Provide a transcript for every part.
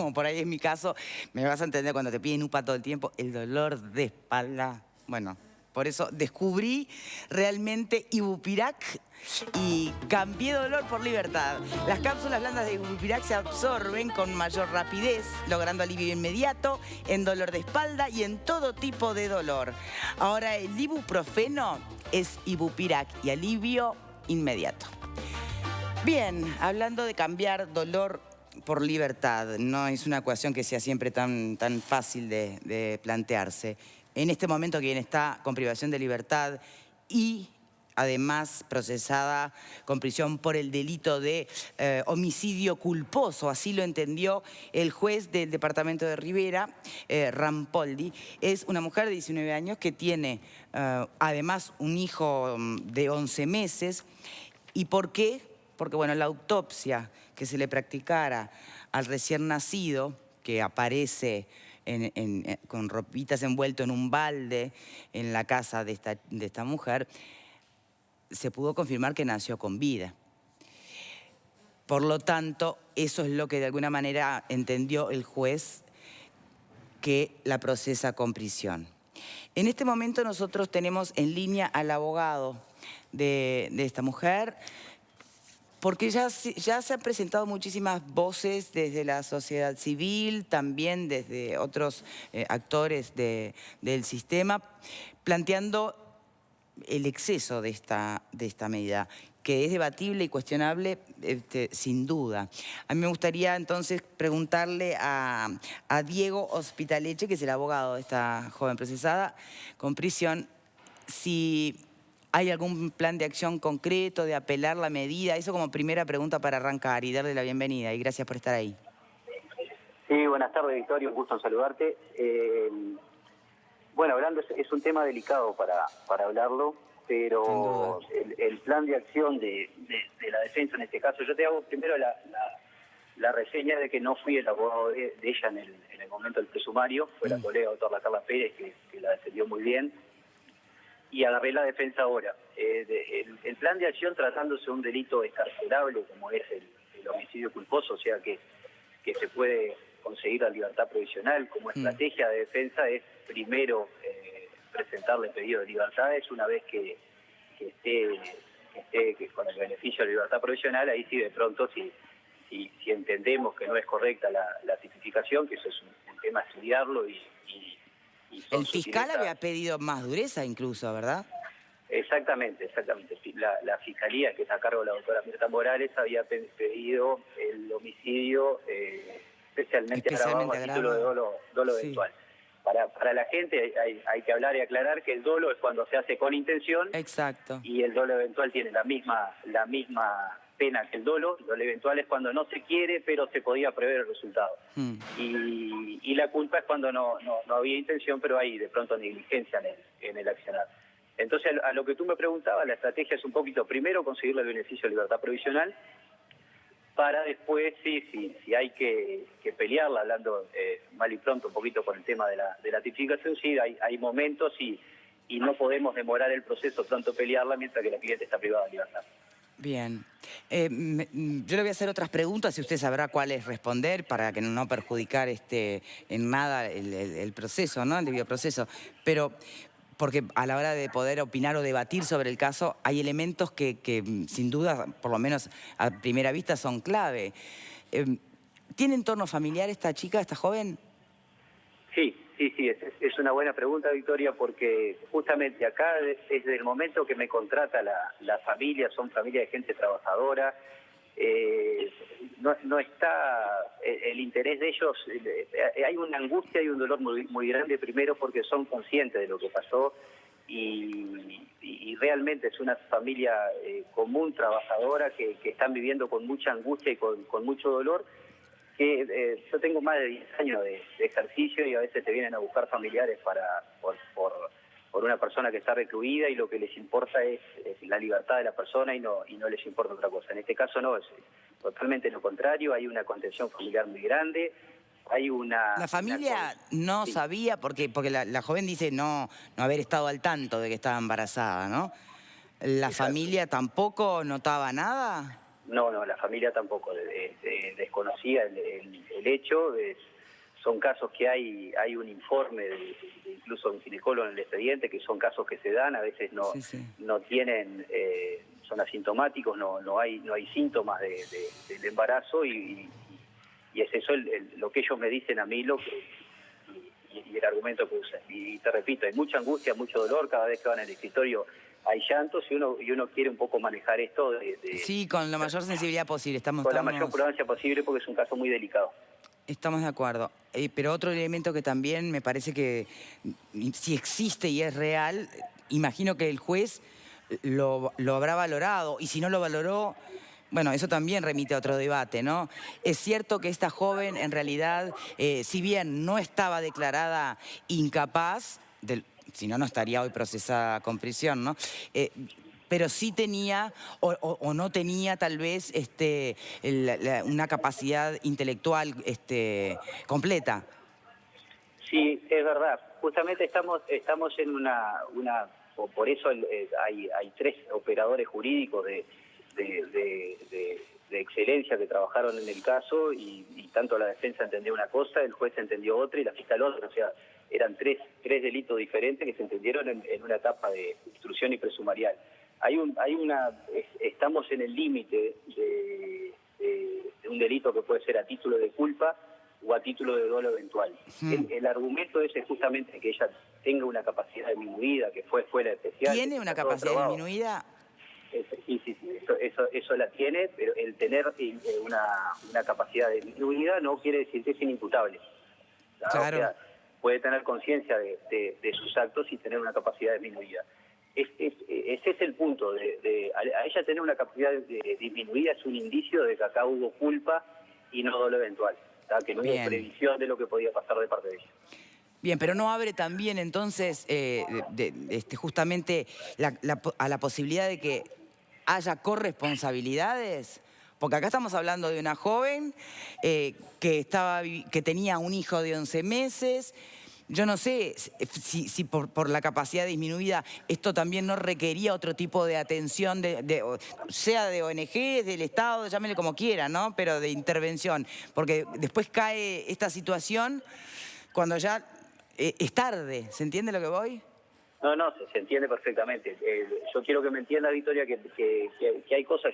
como por ahí es mi caso, me vas a entender cuando te piden UPA todo el tiempo, el dolor de espalda, bueno, por eso descubrí realmente Ibupirac y cambié dolor por libertad. Las cápsulas blandas de Ibupirac se absorben con mayor rapidez, logrando alivio inmediato en dolor de espalda y en todo tipo de dolor. Ahora, el ibuprofeno es Ibupirac y alivio inmediato. Bien, hablando de cambiar dolor por libertad, no es una ecuación que sea siempre tan fácil de plantearse. En este momento quien está con privación de libertad y además procesada con prisión por el delito de homicidio culposo, así lo entendió el juez del departamento de Rivera, Rampoldi, es una mujer de 19 años que tiene además un hijo de 11 meses. ¿Y por qué? Porque, bueno, la autopsia que se le practicara al recién nacido, que aparece con ropitas envuelto en un balde en la casa de esta mujer, se pudo confirmar que nació con vida. Por lo tanto, eso es lo que de alguna manera entendió el juez, que la procesa con prisión. En este momento nosotros tenemos en línea al abogado de esta mujer, porque ya se han presentado muchísimas voces desde la sociedad civil, también desde otros actores del sistema, planteando el exceso de esta medida, que es debatible y cuestionable sin duda. A mí me gustaría entonces preguntarle a Diego Ospitaleche, que es el abogado de esta joven procesada con prisión, si hay algún plan de acción concreto de apelar la medida. Eso como primera pregunta para arrancar y darle la bienvenida. Y gracias por estar ahí. Sí, buenas tardes, Victoria. Un gusto en saludarte. Bueno, hablando, es un tema delicado para hablarlo, pero el plan de acción de la defensa en este caso, yo te hago primero la reseña de que no fui el abogado de ella en el momento del presumario, fue la colega doctora Carla Pérez que la defendió muy bien, y agarré la defensa ahora. El plan de acción, tratándose de un delito excarcelable como es el homicidio culposo, o sea que se puede conseguir la libertad provisional, como estrategia de defensa es primero presentarle pedido de libertades. Una vez que esté con el beneficio de la libertad provisional, ahí sí de pronto si entendemos que no es correcta la tipificación, que eso es un tema a estudiarlo y el fiscal había pedido más dureza incluso, ¿verdad? Exactamente. La fiscalía, que está a cargo de la doctora Mirta Morales, había pedido el homicidio especialmente agravado a título de dolo eventual. Para la gente hay que hablar y aclarar que el dolo es cuando se hace con intención. Exacto. Y el dolo eventual tiene la misma pena que el dolo. El dolo eventual es cuando no se quiere, pero se podía prever el resultado. Y la culpa es cuando no había intención, pero hay de pronto negligencia en el accionar. Entonces, a lo que tú me preguntabas, la estrategia es un poquito, primero, conseguirle el beneficio de libertad provisional, para después, si hay que pelearla, hablando mal y pronto un poquito con el tema de la tipificación, sí, hay momentos y no podemos demorar el proceso, pronto pelearla, mientras que la cliente está privada de libertad. Bien. Yo le voy a hacer otras preguntas y usted sabrá cuáles responder para que no perjudicar en nada el proceso, ¿no? El debido proceso. Pero, porque a la hora de poder opinar o debatir sobre el caso, hay elementos que sin duda, por lo menos a primera vista, son clave. ¿Tiene entorno familiar esta chica, esta joven? Sí, es una buena pregunta, Victoria, porque justamente acá, desde el momento que me contrata la familia, son familia de gente trabajadora, no está el interés de ellos. Hay una angustia y un dolor muy grande, primero porque son conscientes de lo que pasó y realmente es una familia común, trabajadora, que están viviendo con mucha angustia y con mucho dolor. Yo tengo más de 10 años de ejercicio y a veces te vienen a buscar familiares por una persona que está recluida y lo que les importa es la libertad de la persona y no les importa otra cosa. En este caso no, es totalmente lo contrario, hay una contención familiar muy grande, hay una... La familia no sabía, porque la joven dice no haber estado al tanto de que estaba embarazada, ¿no? ¿La familia tampoco notaba nada? No, no, la familia tampoco desconocía el hecho. Son casos que hay un informe, incluso un ginecólogo en el expediente, que son casos que se dan, a veces no, Sí, sí. no tienen, son asintomáticos, no hay síntomas del embarazo y es eso lo que ellos me dicen a mí, y el argumento que usan. Y te repito, hay mucha angustia, mucho dolor, cada vez que van al escritorio hay llantos y uno quiere un poco manejar esto Sí, con la mayor sensibilidad posible. con la mayor prudencia posible porque es un caso muy delicado. Estamos de acuerdo. Pero otro elemento que también me parece que si existe y es real, imagino que el juez lo habrá valorado. Y si no lo valoró, bueno, eso también remite a otro debate, ¿no? Es cierto que esta joven, en realidad, si bien no estaba declarada incapaz, si no, no estaría hoy procesada con prisión, ¿no? Pero sí tenía o no tenía tal vez una capacidad intelectual completa. Sí, es verdad. Justamente estamos en por eso hay 3 operadores jurídicos de excelencia que trabajaron en el caso y tanto la defensa entendió una cosa, el juez entendió otra y la fiscal otra. O sea, eran tres delitos diferentes que se entendieron en una etapa de instrucción y presumarial. Estamos en el límite de un delito que puede ser a título de culpa o a título de dolo eventual. El argumento es justamente que ella tenga una capacidad disminuida, que fue escuela especial. ¿Tiene una capacidad disminuida? Sí, eso la tiene, pero el tener una capacidad disminuida no quiere decir que es inimputable. Claro. O sea, puede tener conciencia de sus actos y tener una capacidad disminuida. Ese es el punto. A ella tener una capacidad disminuida es un indicio de que acá hubo culpa y no dolo eventual, que no hubo previsión de lo que podía pasar de parte de ella. Bien, pero no abre también entonces justamente a la posibilidad de que haya corresponsabilidades. Porque acá estamos hablando de una joven que tenía un hijo de 11 meses. Yo no sé si por la capacidad disminuida esto también no requería otro tipo de atención, sea de ONG, del Estado, llámele como quiera, ¿no? Pero de intervención. Porque después cae esta situación cuando ya es tarde. ¿Se entiende lo que voy? No, se entiende perfectamente. Yo quiero que me entienda, Victoria, que hay cosas.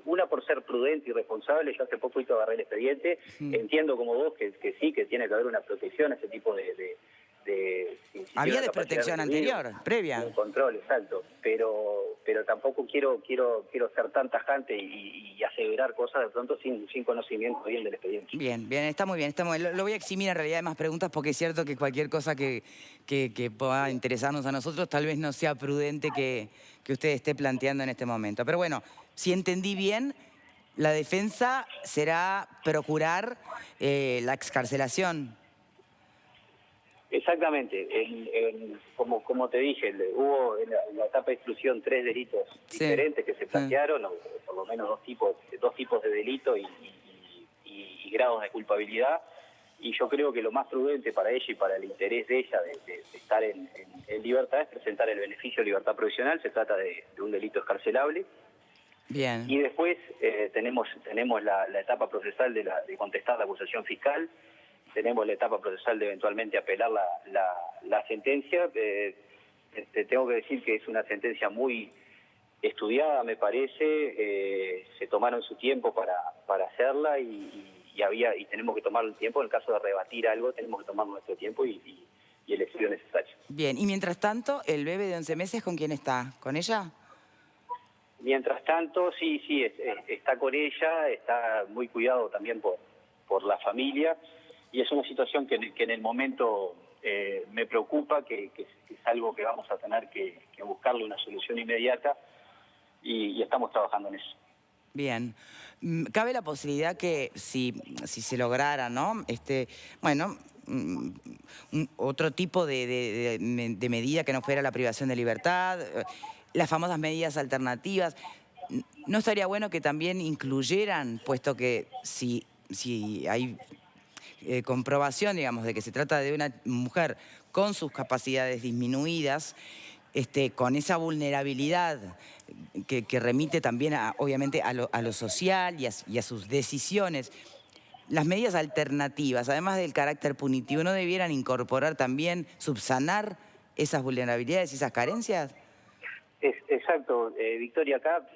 Una por ser prudente y responsable, yo hace poco agarré el expediente. Entiendo como vos que sí, que tiene que haber una protección a ese tipo de había desprotección anterior, previa. Un control, exacto. Pero tampoco quiero ser tan tajante y aseverar cosas de pronto sin conocimiento bien del expediente. Bien, está muy bien. Lo voy a eximir en realidad de más preguntas porque es cierto que cualquier cosa que pueda interesarnos a nosotros tal vez no sea prudente que usted esté planteando en este momento. Pero bueno, si entendí bien, la defensa será procurar la excarcelación. Exactamente. Como te dije, hubo en la etapa de exclusión 3 delitos diferentes que se plantearon, o por lo menos dos tipos de delito y grados de culpabilidad. Y yo creo que lo más prudente para ella y para el interés de ella de estar en libertad es presentar el beneficio de libertad provisional. Se trata de un delito excarcelable. Bien. Y después tenemos la etapa procesal de contestar la acusación fiscal. Tenemos la etapa procesal de eventualmente apelar la sentencia. Te tengo que decir que es una sentencia muy estudiada, me parece. Se tomaron su tiempo para hacerla y tenemos que tomar el tiempo. En el caso de rebatir algo, tenemos que tomar nuestro tiempo y el estudio necesario. Bien, y mientras tanto, ¿el bebé de 11 meses con quién está? ¿Con ella? Mientras tanto, sí, está con ella, está muy cuidado también por la familia. Y es una situación que en el momento me preocupa, que es algo que vamos a tener que buscarle una solución inmediata y estamos trabajando en eso. Bien. Cabe la posibilidad que si se lograra, ¿no? Otro tipo de medida que no fuera la privación de libertad, las famosas medidas alternativas, ¿no estaría bueno que también incluyeran, puesto que si hay comprobación, digamos, de que se trata de una mujer con sus capacidades disminuidas, con esa vulnerabilidad que remite también, obviamente, a lo social y a sus decisiones, las medidas alternativas, además del carácter punitivo, ¿no debieran incorporar también, subsanar esas vulnerabilidades y esas carencias? Exacto, Victoria, acá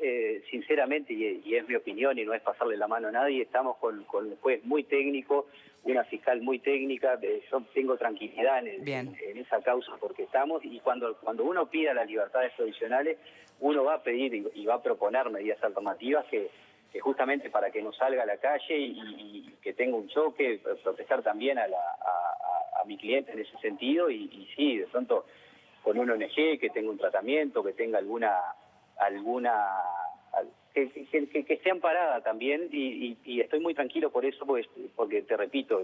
sinceramente, y es mi opinión y no es pasarle la mano a nadie, estamos con un juez muy técnico, una fiscal muy técnica, yo tengo tranquilidad en esa causa porque estamos, y cuando uno pida las libertades provisionales, uno va a pedir y va a proponer medidas alternativas que justamente para que no salga a la calle y que tenga un choque, proteger también a mi cliente en ese sentido, y sí, de pronto con una ONG que tenga un tratamiento, que tenga alguna que esté amparada también, y estoy muy tranquilo por eso, porque te repito,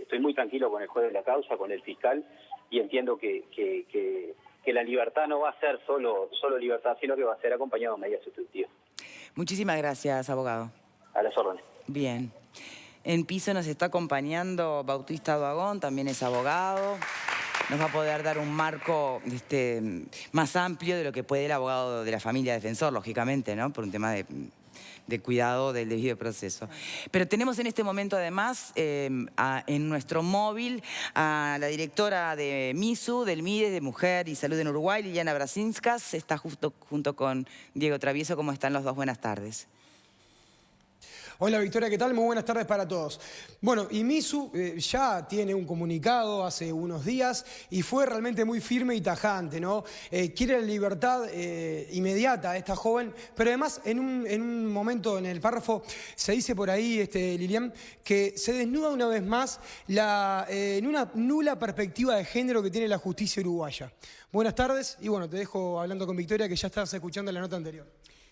estoy muy tranquilo con el juez de la causa, con el fiscal, y entiendo que la libertad no va a ser solo libertad, sino que va a ser acompañado de medidas sustitutivas. Muchísimas gracias, abogado. A las órdenes. Bien. En piso nos está acompañando Bautista Duagón, también es abogado. Nos va a poder dar un marco más amplio de lo que puede el abogado de la familia defensor, lógicamente, ¿no? Por un tema de cuidado del debido proceso. Pero tenemos en este momento, además, en nuestro móvil, a la directora de MISU, del MIDES, de Mujer y Salud en Uruguay, Liliana Brasinskas. Está junto con Diego Travieso. ¿Cómo están los dos? Buenas tardes. Hola Victoria, ¿qué tal? Muy buenas tardes para todos. Bueno, y MISU ya tiene un comunicado hace unos días y fue realmente muy firme y tajante, ¿no? Quiere la libertad inmediata a esta joven, pero además en un momento en el párrafo se dice por ahí, Lilian, que se desnuda una vez más en una nula perspectiva de género que tiene la justicia uruguaya. Buenas tardes y bueno, te dejo hablando con Victoria, que ya estás escuchando la nota anterior.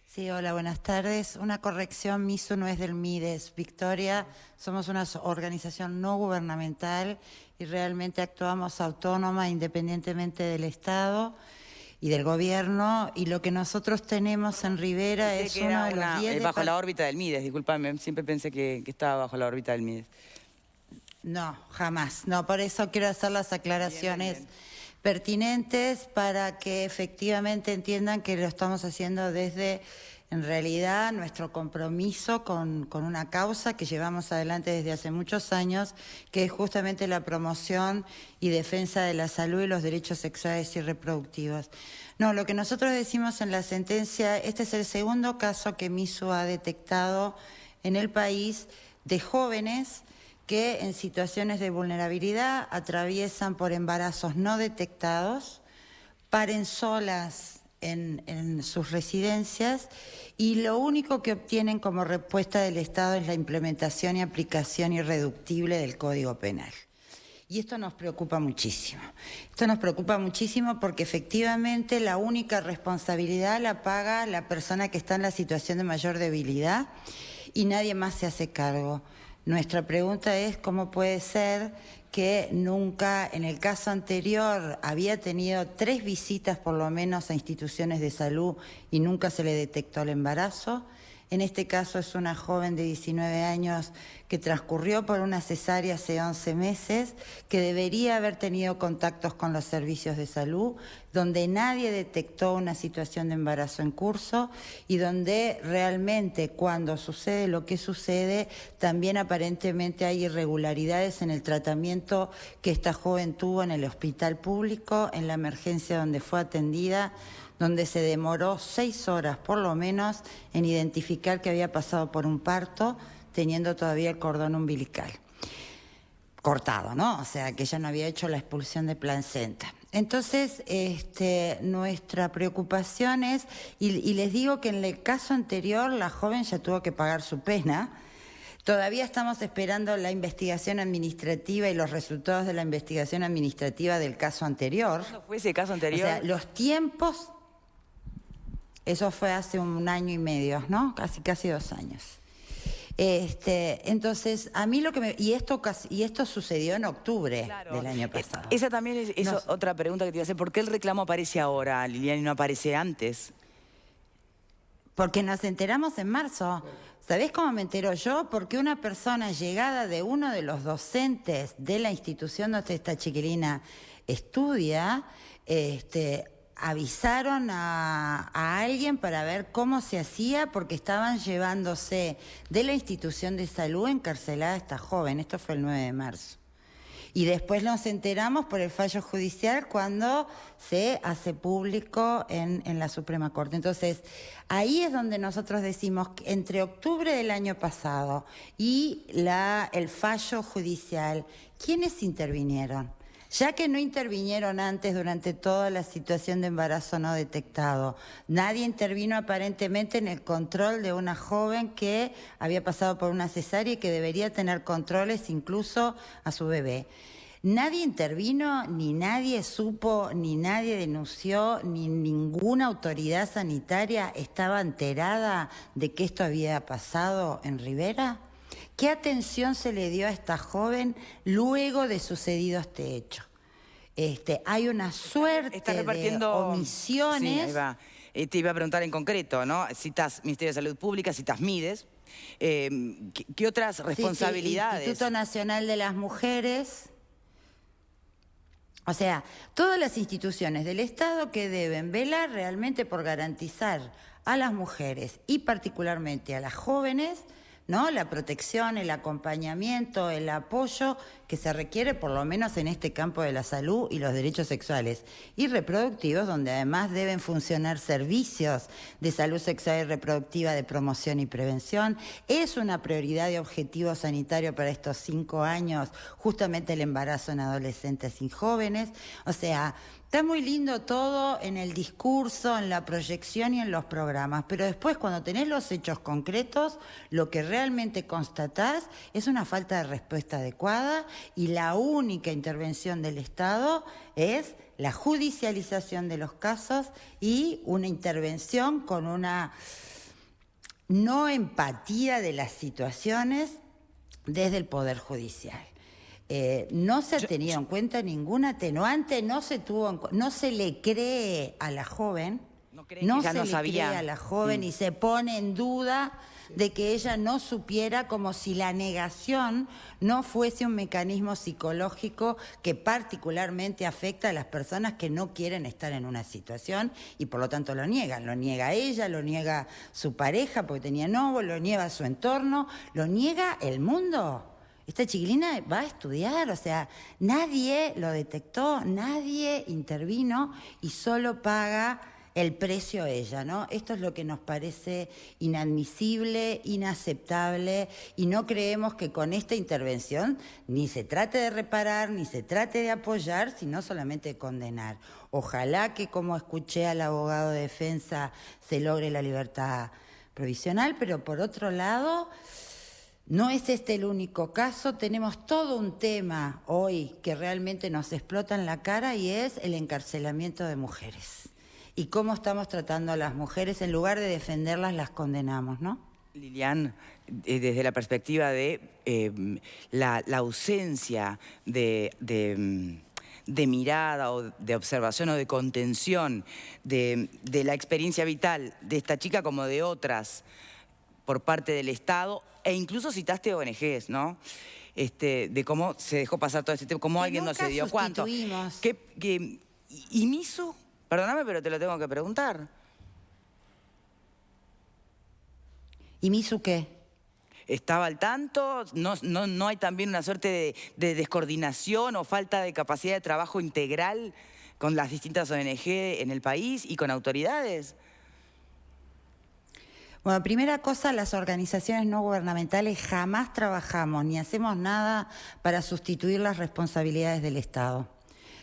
Sí, hola, buenas tardes. Una corrección, MISU no es del MIDES. Victoria, somos una organización no gubernamental y realmente actuamos autónoma, independientemente del Estado y del gobierno, y lo que nosotros tenemos en Rivera es uno de los 10... Bajo la órbita del MIDES, discúlpame, siempre pensé que estaba bajo la órbita del MIDES. No, jamás. No, por eso quiero hacer las aclaraciones pertinentes para que efectivamente entiendan que lo estamos haciendo desde, en realidad, nuestro compromiso con una causa que llevamos adelante desde hace muchos años, que es justamente la promoción y defensa de la salud y los derechos sexuales y reproductivos. No, lo que nosotros decimos en la sentencia, este es el segundo caso que MISU ha detectado en el país de jóvenes que en situaciones de vulnerabilidad atraviesan por embarazos no detectados, paren solas en sus residencias y lo único que obtienen como respuesta del Estado es la implementación y aplicación irreductible del Código Penal. Y esto nos preocupa muchísimo. Esto nos preocupa muchísimo porque efectivamente la única responsabilidad la paga la persona que está en la situación de mayor debilidad y nadie más se hace cargo. Nuestra pregunta es cómo puede ser que nunca, en el caso anterior, había tenido 3 visitas por lo menos a instituciones de salud y nunca se le detectó el embarazo. En este caso es una joven de 19 años que transcurrió por una cesárea hace 11 meses, que debería haber tenido contactos con los servicios de salud, donde nadie detectó una situación de embarazo en curso y donde realmente cuando sucede lo que sucede, también aparentemente hay irregularidades en el tratamiento que esta joven tuvo en el hospital público, en la emergencia donde fue atendida, donde se demoró 6 horas por lo menos en identificar que había pasado por un parto, teniendo todavía el cordón umbilical cortado, ¿no? O sea, que ella no había hecho la expulsión de placenta. Entonces, nuestra preocupación es, y les digo que en el caso anterior la joven ya tuvo que pagar su pena. Todavía estamos esperando la investigación administrativa y los resultados de la investigación administrativa del caso anterior. ¿Cuándo fue ese caso anterior? O sea, los tiempos... Eso fue hace 1 año y medio, ¿no? Casi 2 años. Entonces, a mí lo que me... Y esto sucedió en octubre del año pasado. Esa también es otra pregunta que te iba a hacer. ¿Por qué el reclamo aparece ahora, Liliana, y no aparece antes? Porque nos enteramos en marzo. ¿Sabés cómo me entero yo? Porque una persona llegada de uno de los docentes de la institución donde esta chiquilina estudia, avisaron a alguien para ver cómo se hacía porque estaban llevándose de la institución de salud encarcelada a esta joven. Esto fue el 9 de marzo. Y después nos enteramos por el fallo judicial cuando se hace público en la Suprema Corte. Entonces, ahí es donde nosotros decimos que entre octubre del año pasado y el fallo judicial, ¿quiénes intervinieron? Ya que no intervinieron antes durante toda la situación de embarazo no detectado, nadie intervino aparentemente en el control de una joven que había pasado por una cesárea y que debería tener controles incluso a su bebé. Nadie intervino, ni nadie supo, ni nadie denunció, ni ninguna autoridad sanitaria estaba enterada de que esto había pasado en Rivera. ¿Qué atención se le dio a esta joven luego de sucedido este hecho? Hay una suerte de omisiones. Sí, ahí va. Te iba a preguntar en concreto, ¿no? Citas Ministerio de Salud Pública, citas Mides. ¿Qué otras responsabilidades? Sí, Instituto Nacional de las Mujeres. O sea, todas las instituciones del Estado que deben velar realmente por garantizar a las mujeres y particularmente a las jóvenes, ¿no? La protección, el acompañamiento, el apoyo que se requiere por lo menos en este campo de la salud y los derechos sexuales y reproductivos, donde además deben funcionar servicios de salud sexual y reproductiva de promoción y prevención. Es una prioridad y objetivo sanitario para estos 5 años, justamente el embarazo en adolescentes y jóvenes. O sea, está muy lindo todo en el discurso, en la proyección y en los programas, pero después cuando tenés los hechos concretos, lo que realmente constatás es una falta de respuesta adecuada y la única intervención del Estado es la judicialización de los casos y una intervención con una no empatía de las situaciones desde el Poder Judicial. No se ha tenido en cuenta ningún atenuante, no se le cree a la joven, y se pone en duda de que ella no supiera, como si la negación no fuese un mecanismo psicológico que particularmente afecta a las personas que no quieren estar en una situación y por lo tanto lo niegan. Lo niega ella, lo niega su pareja porque tenía novio, lo niega su entorno, lo niega el mundo. Esta chiquilina va a estudiar, o sea, nadie lo detectó, nadie intervino y solo paga el precio ella, ¿no? Esto es lo que nos parece inadmisible, inaceptable y no creemos que con esta intervención ni se trate de reparar, ni se trate de apoyar, sino solamente de condenar. Ojalá que, como escuché al abogado de defensa, se logre la libertad provisional, pero por otro lado, no es este el único caso, tenemos todo un tema hoy que realmente nos explota en la cara y es el encarcelamiento de mujeres. Y cómo estamos tratando a las mujeres, en lugar de defenderlas, las condenamos, ¿no? Lilian, desde la perspectiva de la ausencia de mirada o de observación o de contención de la experiencia vital de esta chica como de otras por parte del Estado, e incluso citaste ONGs, ¿no? De cómo se dejó pasar todo este tiempo, cómo alguien no se dio cuenta. ¿Y Misu? Perdóname, pero te lo tengo que preguntar. ¿Y Misu qué? ¿Estaba al tanto? ¿No hay también una suerte de descoordinación o falta de capacidad de trabajo integral con las distintas ONG en el país y con autoridades? Bueno, primera cosa, las organizaciones no gubernamentales jamás trabajamos ni hacemos nada para sustituir las responsabilidades del Estado.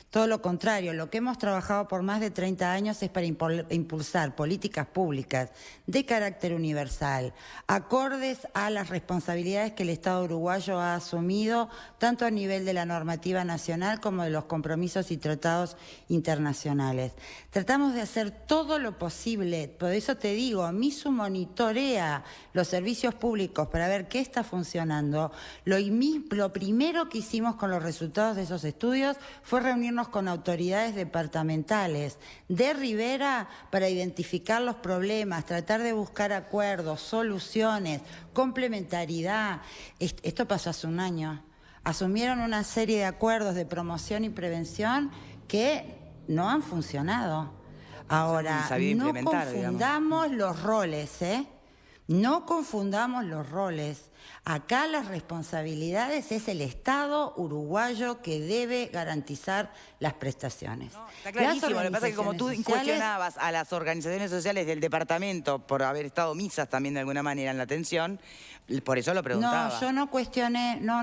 Todo lo contrario, lo que hemos trabajado por más de 30 años es para impulsar políticas públicas de carácter universal, acordes a las responsabilidades que el Estado uruguayo ha asumido, tanto a nivel de la normativa nacional como de los compromisos y tratados internacionales. Tratamos de hacer todo lo posible, por eso te digo, Misu monitorea los servicios públicos para ver qué está funcionando. Lo primero que hicimos con los resultados de esos estudios fue reunirnos con autoridades departamentales de Rivera para identificar los problemas, tratar de buscar acuerdos, soluciones, complementariedad. Esto pasó hace un año. Asumieron una serie de acuerdos de promoción y prevención que no han funcionado. Ahora, sabido no implementar, confundamos los roles, ¿eh? No confundamos los roles. Acá las responsabilidades es el Estado uruguayo que debe garantizar las prestaciones. No, está clarísimo, lo que pasa es que como tú cuestionabas a las organizaciones sociales del departamento por haber estado omisas también de alguna manera en la atención, por eso lo preguntaba. No, yo no cuestioné, no.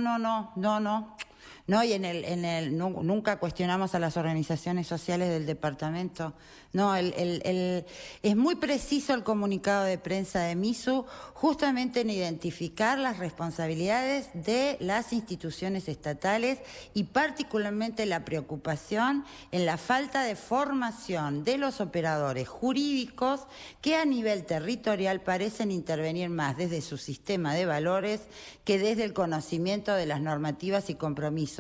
No, y nunca cuestionamos a las organizaciones sociales del departamento. No, es muy preciso el comunicado de prensa de MISU justamente en identificar las responsabilidades de las instituciones estatales y particularmente la preocupación en la falta de formación de los operadores jurídicos que a nivel territorial parecen intervenir más desde su sistema de valores que desde el conocimiento de las normativas y compromisos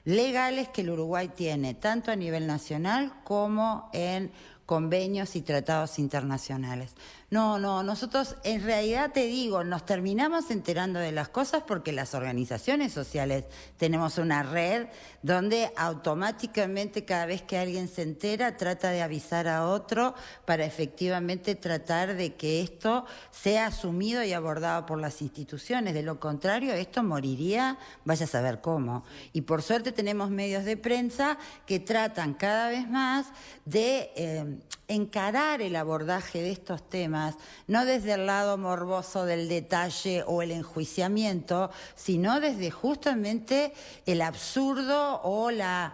legales que el Uruguay tiene, tanto a nivel nacional como en convenios y tratados internacionales. No, nosotros en realidad te digo, nos terminamos enterando de las cosas porque las organizaciones sociales tenemos una red donde automáticamente cada vez que alguien se entera trata de avisar a otro para efectivamente tratar de que esto sea asumido y abordado por las instituciones. De lo contrario, esto moriría, vaya a saber cómo. Y por suerte tenemos medios de prensa que tratan cada vez más de encarar el abordaje de estos temas, no desde el lado morboso del detalle o el enjuiciamiento, sino desde justamente el absurdo o la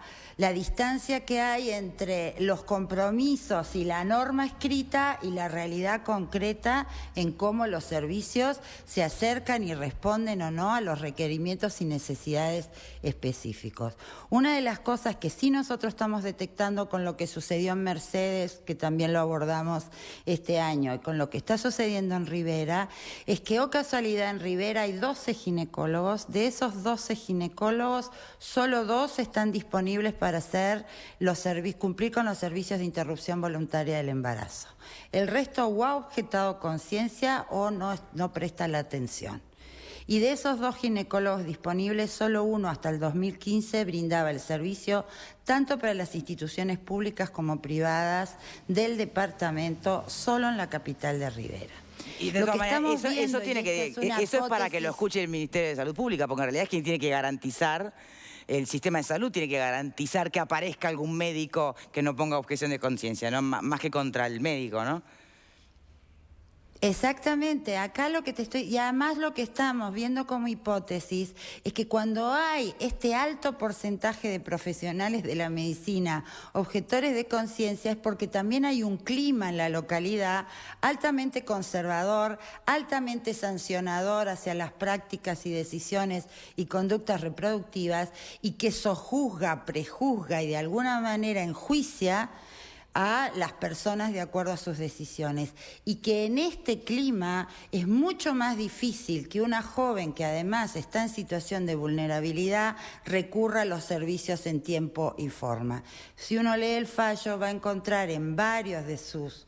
distancia que hay entre los compromisos y la norma escrita y la realidad concreta en cómo los servicios se acercan y responden o no a los requerimientos y necesidades específicos. Una de las cosas que sí nosotros estamos detectando con lo que sucedió en Mercedes, que también lo abordamos este año, y con lo que está sucediendo en Rivera, es que, oh casualidad, en Rivera hay 12 ginecólogos. De esos 12 ginecólogos, solo 2 están disponibles para cumplir con los servicios de interrupción voluntaria del embarazo. El resto o ha objetado conciencia o no presta la atención. Y de esos 2 ginecólogos disponibles, solo uno hasta el 2015 brindaba el servicio tanto para las instituciones públicas como privadas del departamento, solo en la capital de Rivera. Y de todas maneras, eso es para que lo escuche el Ministerio de Salud Pública, porque en realidad es quien tiene que garantizar. El sistema de salud tiene que garantizar que aparezca algún médico que no ponga objeción de conciencia, ¿no? Más que contra el médico, ¿no? Exactamente, acá y además lo que estamos viendo como hipótesis es que cuando hay este alto porcentaje de profesionales de la medicina objetores de conciencia es porque también hay un clima en la localidad altamente conservador, altamente sancionador hacia las prácticas y decisiones y conductas reproductivas y que sojuzga, prejuzga y de alguna manera enjuicia a las personas de acuerdo a sus decisiones, y que en este clima es mucho más difícil que una joven que además está en situación de vulnerabilidad recurra a los servicios en tiempo y forma. Si uno lee el fallo va a encontrar en varios de sus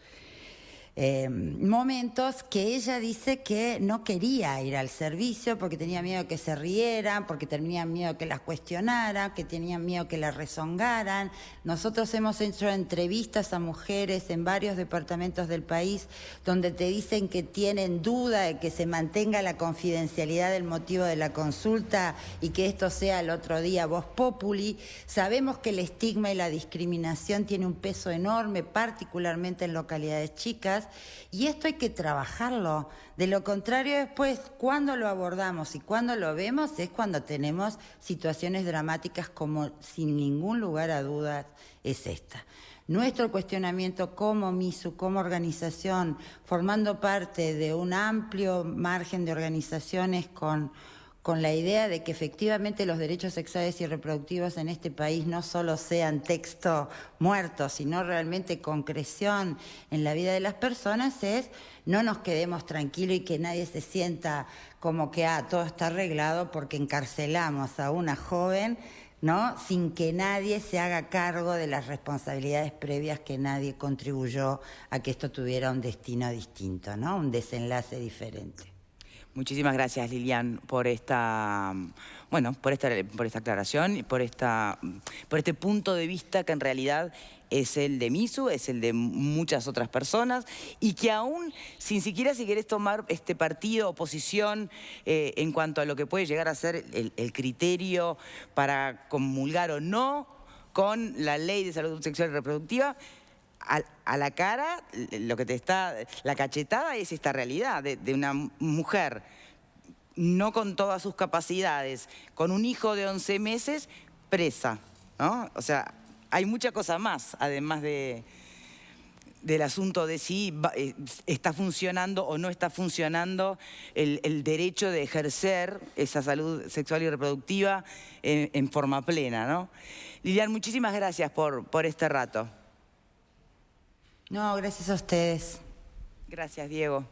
momentos que ella dice que no quería ir al servicio porque tenía miedo de que se rieran, porque tenían miedo de que las cuestionaran, que tenían miedo que las rezongaran. Nosotros hemos hecho entrevistas a mujeres en varios departamentos del país donde te dicen que tienen duda de que se mantenga la confidencialidad del motivo de la consulta y que esto sea el otro día vox populi. Sabemos que el estigma y la discriminación tiene un peso enorme, particularmente en localidades chicas, y esto hay que trabajarlo. De lo contrario, después, cuando lo abordamos y cuando lo vemos, es cuando tenemos situaciones dramáticas como, sin ningún lugar a dudas, es esta. Nuestro cuestionamiento como MISU, como organización, formando parte de un amplio margen de organizaciones con la idea de que efectivamente los derechos sexuales y reproductivos en este país no solo sean texto muerto, sino realmente concreción en la vida de las personas, es no nos quedemos tranquilos y que nadie se sienta como que todo está arreglado porque encarcelamos a una joven, ¿no? Sin que nadie se haga cargo de las responsabilidades previas, que nadie contribuyó a que esto tuviera un destino distinto, ¿no? Un desenlace diferente. Muchísimas gracias, Lilian, por esta bueno, por esta aclaración, por este punto de vista que en realidad es el de Misu, es el de muchas otras personas, y que aún, sin siquiera si querés tomar este partido o posición en cuanto a lo que puede llegar a ser el criterio para comulgar o no con la ley de salud sexual y reproductiva, a la cara, lo que te está, la cachetada es esta realidad de una mujer no con todas sus capacidades, con un hijo de 11 meses, presa, ¿no? O sea, hay mucha cosa más, además del asunto de si está funcionando o no está funcionando el derecho de ejercer esa salud sexual y reproductiva en forma plena, ¿no? Lilian, muchísimas gracias por este rato. No, gracias a ustedes. Gracias, Diego.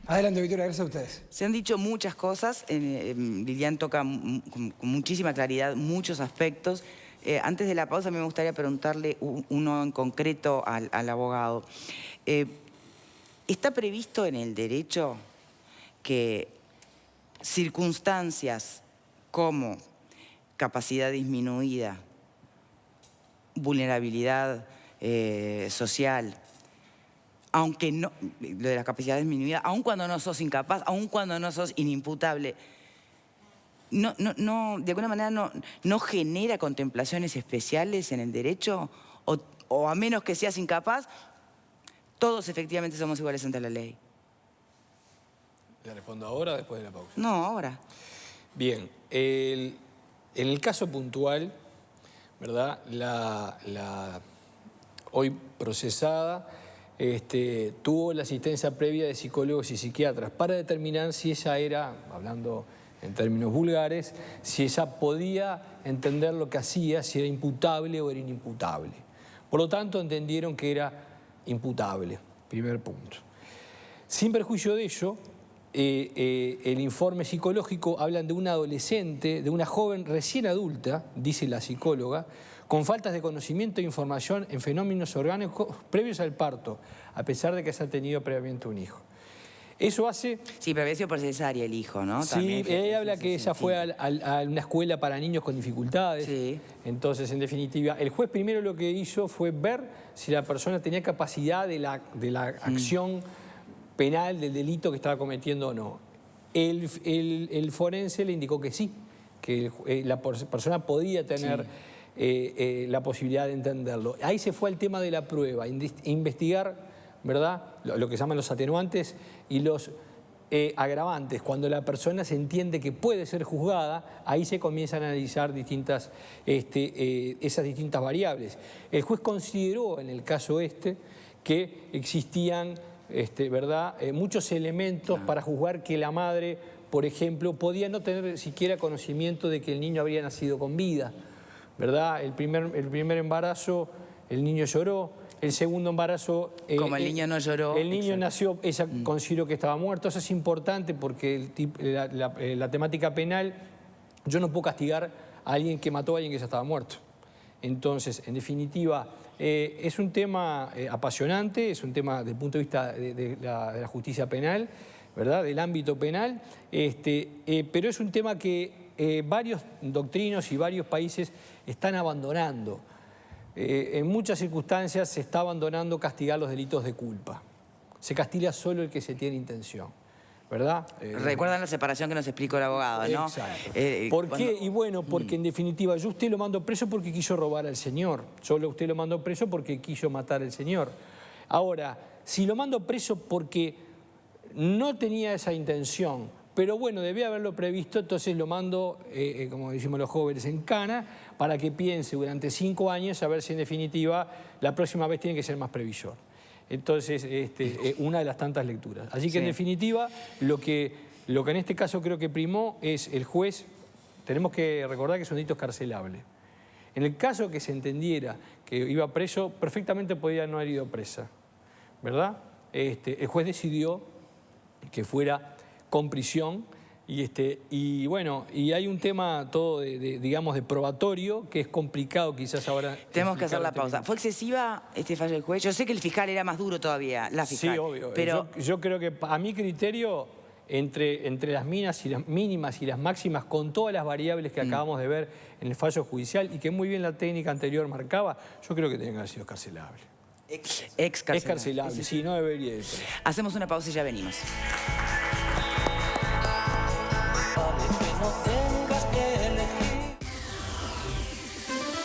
Adelante, Victoria, gracias a ustedes. Se han dicho muchas cosas, Lilian toca con muchísima claridad muchos aspectos. Antes de la pausa me gustaría preguntarle uno en concreto al abogado. ¿Está previsto en el derecho que circunstancias como capacidad disminuida, vulnerabilidad social, aunque no, lo de la capacidad disminuida, aun cuando no sos incapaz, aun cuando no sos inimputable, de alguna manera no genera contemplaciones especiales en el derecho? O a menos que seas incapaz, todos efectivamente somos iguales ante la ley. ¿Le respondo ahora o después de la pausa? No, ahora. Bien, en el caso puntual, ¿verdad? La hoy procesada tuvo la asistencia previa de psicólogos y psiquiatras para determinar si ella era, hablando en términos vulgares, si ella podía entender lo que hacía, si era imputable o era inimputable. Por lo tanto, entendieron que era imputable, primer punto. Sin perjuicio de ello, el informe psicológico hablan de una adolescente, de una joven recién adulta, dice la psicóloga, con faltas de conocimiento e información en fenómenos orgánicos previos al parto, a pesar de que se ha tenido previamente un hijo. Eso hace... Sí, pero había sido por cesárea el hijo, ¿no? Sí, también, ella habla que ella fue a una escuela para niños con dificultades. Sí. Entonces, en definitiva, el juez primero lo que hizo fue ver si la persona tenía capacidad de la acción penal, del delito que estaba cometiendo o no. El forense le indicó que sí, que la persona podía tener... Sí. La posibilidad de entenderlo. Ahí se fue al tema de la prueba, investigar, ¿verdad?, lo que llaman los atenuantes y los agravantes. Cuando la persona se entiende que puede ser juzgada, ahí se comienza a analizar esas distintas variables. El juez consideró en el caso que existían ¿verdad?, muchos elementos para juzgar que la madre, por ejemplo, podía no tener siquiera conocimiento de que el niño habría nacido con vida, ¿verdad? El primer embarazo, el niño lloró. El segundo embarazo... como el niño no lloró. El niño nació, ella consideró que estaba muerto. Eso es importante porque la temática penal, yo no puedo castigar a alguien que mató a alguien que ya estaba muerto. Entonces, en definitiva, es un tema apasionante, es un tema desde el punto de vista de la justicia penal, ¿verdad?, del ámbito penal, pero es un tema que varios doctrinos y varios países están abandonando. En muchas circunstancias se está abandonando castigar los delitos de culpa. Se castiga solo el que se tiene intención, ¿verdad? Recuerdan la separación que nos explicó el abogado, ¿no? Exacto. ¿Por qué? Y bueno, porque en definitiva yo a usted lo mando preso porque quiso robar al señor. Yo a usted lo mando preso porque quiso matar al señor. Ahora, si lo mando preso porque no tenía esa intención, pero bueno, debía haberlo previsto, entonces lo mando, como decimos los jóvenes, en cana, para que piense durante 5 años a ver si en definitiva la próxima vez tiene que ser más previsor. Entonces, una de las tantas lecturas. Así que en definitiva, lo que en este caso creo que primó es el juez, tenemos que recordar que es un delito escarcelable. En el caso que se entendiera que iba preso, perfectamente podía no haber ido presa, ¿verdad? El juez decidió que fuera con prisión y bueno, y hay un tema todo digamos de probatorio que es complicado quizás ahora. Tenemos que hacer la pausa. ¿Fue excesiva este fallo del juez? Yo sé que el fiscal era más duro todavía, la fiscal. Sí, obvio. Pero... Yo creo que a mi criterio entre las mínimas y las máximas, con todas las variables que acabamos de ver en el fallo judicial y que muy bien la técnica anterior marcaba, yo creo que tenía que haber sido escarcelable. Excarcelable, sí, no debería ir. Hacemos una pausa y ya venimos. Vale que no te